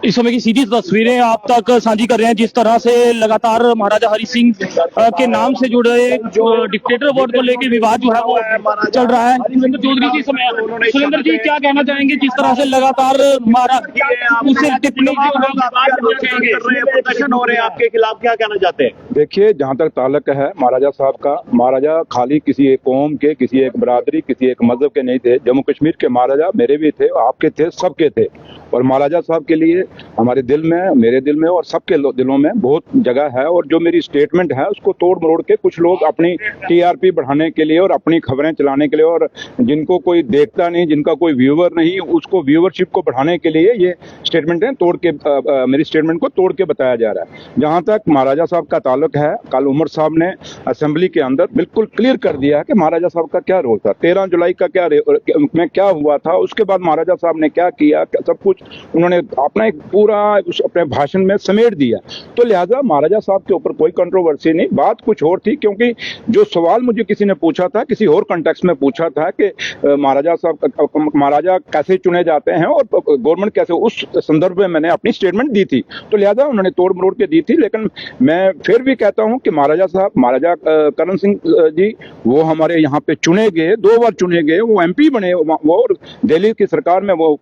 इस समय की सीधी तस्वीरें आप तक साझी कर रहे हैं, जिस तरह से लगातार महाराजा हरि सिंह के नाम से जुड़े जो डिक्टेटर अवार्ड को लेकर विवाद जो है वो चल रहा है। सुरेंद्र चौधरी जी समय, सुरेंद्र जी क्या कहना चाहेंगे जिस तरह से लगातार उसे टिप्पणी प्रदर्शन हो रहे हैं आपके खिलाफ, क्या कहना चाहते हैं? देखिए, जहाँ तक ताल्लुक है महाराजा साहब का, महाराजा खाली किसी एक कौम के, किसी एक बरादरी, किसी एक मजहब के नहीं थे। जम्मू कश्मीर के महाराजा मेरे भी थे, आपके थे, सबके थे। और महाराजा साहब के लिए हमारे दिल में, मेरे दिल में और सबके दिलों में बहुत जगह है। और जो मेरी स्टेटमेंट है उसको तोड़ मरोड़ के कुछ लोग अपनी टीआरपी बढ़ाने के लिए और अपनी खबरें चलाने के लिए, और जिनको कोई देखता नहीं, जिनका कोई व्यूअर नहीं, उसको व्यूअरशिप को बढ़ाने के लिए ये स्टेटमेंट है तोड़ के मेरी स्टेटमेंट को तोड़ के बताया जा रहा है। जहाँ तक महाराजा साहब का ताल्लुक है, कल उमर साहब ने असेंबली के अंदर बिल्कुल क्लियर कर दिया है कि महाराजा साहब का क्या रोल था, 13 जुलाई का में क्या हुआ था, उसके बाद महाराजा साहब ने क्या किया, सब कुछ उन्होंने अपना एक पूरा अपने भाषण में समेट दिया। तो लिहाजा महाराजा साहब के ऊपर कोई कंट्रोवर्सी नहीं, बात कुछ और थी। क्योंकि जो सवाल मुझे किसी ने पूछा था, किसी और कंटेक्स्ट में पूछा था कि महाराजा साहब, महाराजा कैसे चुने जाते हैं और गवर्नमेंट कैसे, उस संदर्भ में मैंने अपनी स्टेटमेंट दी थी। तो लिहाजा उन्होंने तोड़ मरोड़ के दी थी। लेकिन मैं फिर भी कहता हूं कि महाराजा साहब, महाराजा करण सिंह जी, वो हमारे यहाँ पे चुने गए, 2 बार चुने गए, वो एमपी बने, वो दिल्ली की सरकार में वो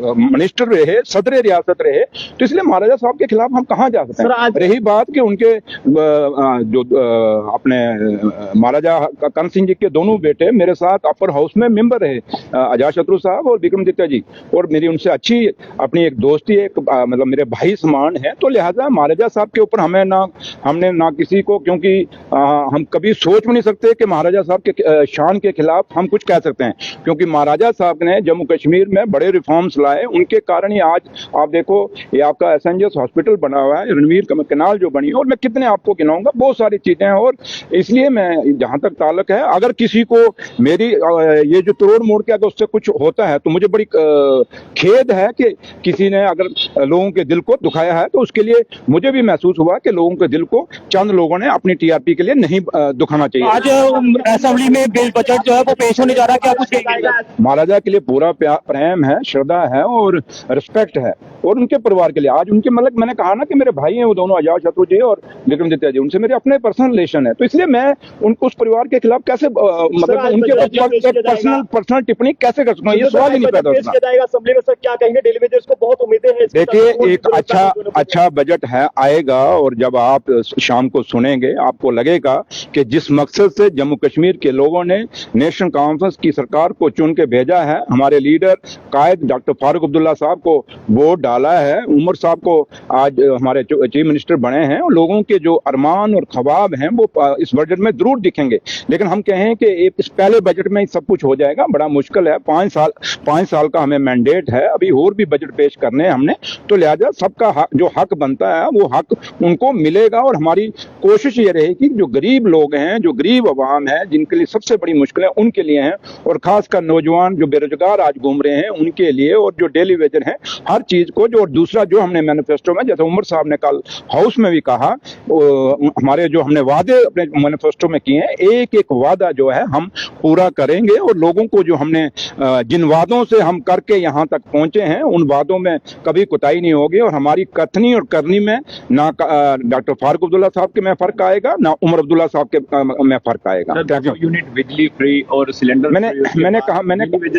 मिनिस्टर रहे, सदर रियासत रहे। तो इसलिए महाराजा साहब के खिलाफ हम कहाँ जा सकते हैं। रही बात कि उनके जो अपने महाराजा करण सिंह जी के दोनों बेटे मेरे साथ अपर हाउस में मेंबर रहे, अजातशत्रु साहब और विक्रमादित्य जी, और मेरी उनसे अच्छी अपनी एक दोस्ती, एक मतलब मेरे भाई समान है। तो लिहाजा महाराजा साहब के ऊपर हमने ना किसी को, क्योंकि हम कभी सोच भी नहीं सकते कि महाराजा साहब के शान के खिलाफ हम कुछ कह सकते हैं, क्योंकि महाराजा साहब ने जम्मू कश्मीर में बड़े रिफॉर्म्स लाए। उनके कारण ही आज आप देखो ये आपका एसएनजेएस हॉस्पिटल बना हुआ है, रणवीर कनाल जो बनी है, और मैं कितने आपको गिनाऊंगा, बहुत सारी चीजें हैं। और इसलिए मैं, जहां तक ताल्लुक है, अगर किसी को मेरी ये जो तोड़ मोड़ के अगर उससे कुछ होता है तो मुझे बड़ी खेद है कि किसी ने अगर लोगों के दिल को दुखाया है, तो उसके लिए मुझे भी महसूस हुआ कि लोगों के दिल को चंद लोगों ने अपनी टीआरपी के लिए नहीं दुखाना चाहिए। आज असेंबली में बिल बजट जो है वो पेश होने जा रहा है, क्या कुछ कहेंगे? महाराजा के लिए पूरा प्रेम है, श्रद्धा है और रिस्पेक्ट है, और उनके परिवार के लिए आज उनके, मतलब मैंने कहा ना कि मेरे भाई हैं वो दोनों, अजातशत्रु जी और विक्रमादित्य जी, उनसे मेरे अपने पर्सनल रिलेशन है। तो इसलिए मैं उनको उस परिवार के खिलाफ कैसे मतलब उनके पर्सनल टिप्पणी कैसे कर सकता हूँ, ये सवाल ही नहीं पैदा होता। असेंबली में सर क्या कहेंगे, डेली वेजेस को बहुत उम्मीदें हैं। देखिए, एक अच्छा बजट है, आएगा, और जब आप शाम को सुनेंगे आपको लगेगा कि जिस मकसद से जम्मू कश्मीर के लोगों ने नेशनल कॉन्फ्रेंस की सरकार को चुन के भेजा है, हमारे लीडर कायद डॉक्टर फारूक अब्दुल्ला साहब को वोट डाला है, उमर साहब को आज हमारे चीफ मिनिस्टर बने हैं, और लोगों के जो अरमान और ख्वाब हैं वो इस बजट में जरूर दिखेंगे। लेकिन हम कहें कि इस पहले बजट में सब कुछ हो जाएगा, बड़ा मुश्किल है। 5 साल का हमें मैंडेट है, अभी और भी बजट पेश करने हैं हमने। तो लिहाजा सबका जो हक बनता है वो हक उनको मिलेगा। और हमारी कोशिश ये रहेगी जो गरीब लोग हैं, जो गरीब अवाम है, जिनके लिए सबसे बड़ी मुश्किलें उनके लिए हैं, और खासकर नौजवान जो बेरोजगार आज घूम रहे हैं उनके लिए, और जो डेली वेजर हैं, हर चीज को जो। और दूसरा जो हमने मैनिफेस्टो में, जैसे उमर साहब ने कल हाउस में भी कहा, हमारे जो हमने वादे अपने मैनिफेस्टो में किए हैं, एक एक वादा जो है हम पूरा करेंगे। और लोगों को जो हमने जिन वादों से हम करके यहाँ तक पहुंचे हैं, उन वादों में कभी कोताही नहीं होगी। और हमारी कथनी और करनी में ना डॉक्टर फारूक अब्दुल्ला साहब के में फर्क आएगा, ना उमर अब्दुल्ला साहब के में फर्क आएगा। यूनिट बिजली फ्री और सिलेंडर मैंने कहा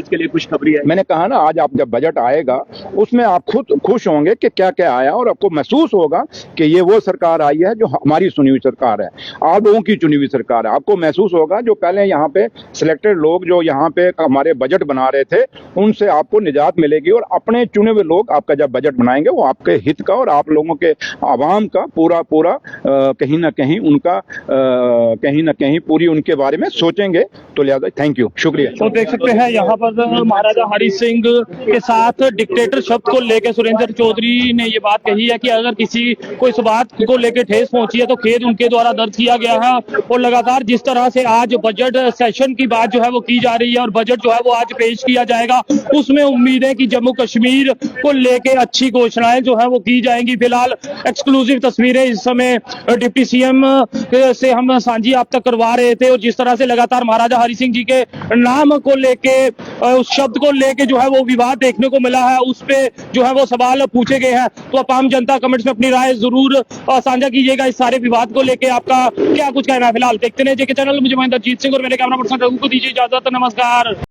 के लिए खुशखबरी है। मैंने कहा ना, आज आप जब बजट आएगा उसमें आप खुद खुश होंगे कि क्या क्या आया, और आपको महसूस होगा कि ये वो सरकार आई है जो हमारी चुनी हुई सरकार है, आप लोगों की चुनी हुई सरकार है। आपको महसूस होगा जो पहले यहाँ पे सिलेक्टेड लोग जो यहाँ पे हमारे बजट बना रहे थे, उनसे आपको निजात मिलेगी, और अपने चुने हुए लोग आपका जब बजट बनाएंगे वो आपके हित का और आप लोगों के आवाम का पूरा कहीं ना कहीं उनका कहीं ना कहीं पूरी उनके बारे में सोचेंगे। तो लिहाजा थैंक यू, शुक्रिया। तो देख सकते हैं यहाँ पर महाराजा हरि सिंह के साथ डिक्टेटर शब्द को लेकर सुरेंद्र चौधरी ने ये बात कही है कि अगर किसी को इस बात को लेकर ठेस पहुंची है तो खेद उनके द्वारा दर्ज किया गया है। और लगातार जिस तरह से आज बजट सेशन की बात जो है वो की जा रही है और बजट जो है वो आज पेश किया जाएगा, उसमें उम्मीद है कि जम्मू कश्मीर को लेकर अच्छी घोषणाएं जो है वो की जाएंगी। फिलहाल एक्सक्लूसिव तस्वीरें इस समय डिप्टी सीएम से हम साझी आप तक करवा रहे थे, और जिस तरह से लगातार महाराजा हरि सिंह जी के नाम को लेके, उस शब्द को लेके जो है वो विवाद देखने को मिला है, उस पे जो है वो सवाल पूछे गए हैं। तो आप आम जनता कमेंट्स में अपनी राय जरूर साझा कीजिएगा इस सारे विवाद को लेके आपका क्या कुछ कहना है। फिलहाल देखते रहिए जेके चैनल। मुझे महेंद्रजीत सिंह और मेरे कैमरा पर्सन रघु को दीजिए इजाजत। नमस्कार।